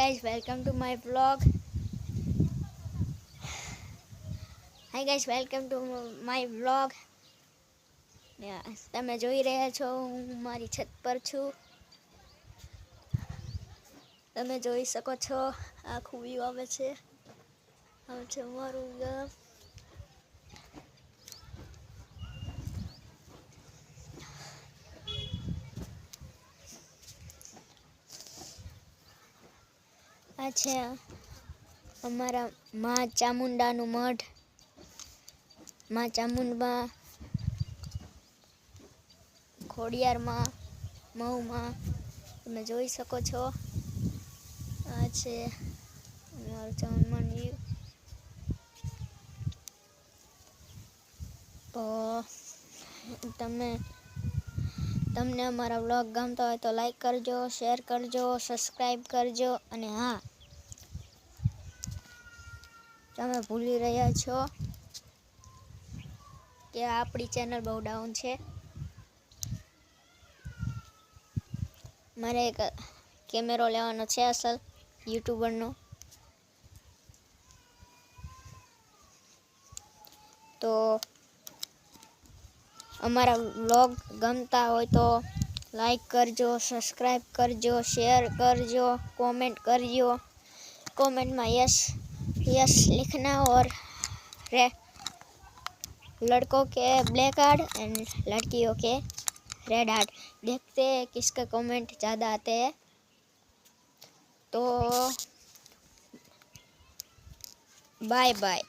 guys, welcome to my vlog. Hi guys, welcome to my vlog. તમે જોઈ રહ્યા છો હું મારી છત પર છું. તમે જોઈ શકો છો આખું વ્યૂ આવે છે. આ છે મારું ગામ. આ છે અમારા માં ચામુંડાનું મઢ. માં ચામુંડમાં, ખોડિયારમાં, મહુમાં તમે જોઈ શકો છો. આ છે અમારું ચામુંડમાં વ્યૂ. તો તમને અમારા વ્લોગ ગમતા હોય તો લાઈક કરજો, શેર કરજો, સબસ્ક્રાઈબ કરજો. અને હા, તમે ભૂલી રહ્યા છો કે આપણી ચેનલ બહુ ડાઉન છે. મારે એક કેમેરો લેવાનો છે અસલ યુટ્યુબરનો. તો અમારા વ્લોગ ગમતા હોય તો લાઈક करजो, सब्सक्राइब करजो, शेयर करजो, कमेंट करजो. कमेंट में यस यस लिखना और लड़कों के ब्लैक हार्ट एंड लड़कियों के रेड हार्ट. देखते हैं किसका कमेंट ज़्यादा आते हैं. तो बाय बाय.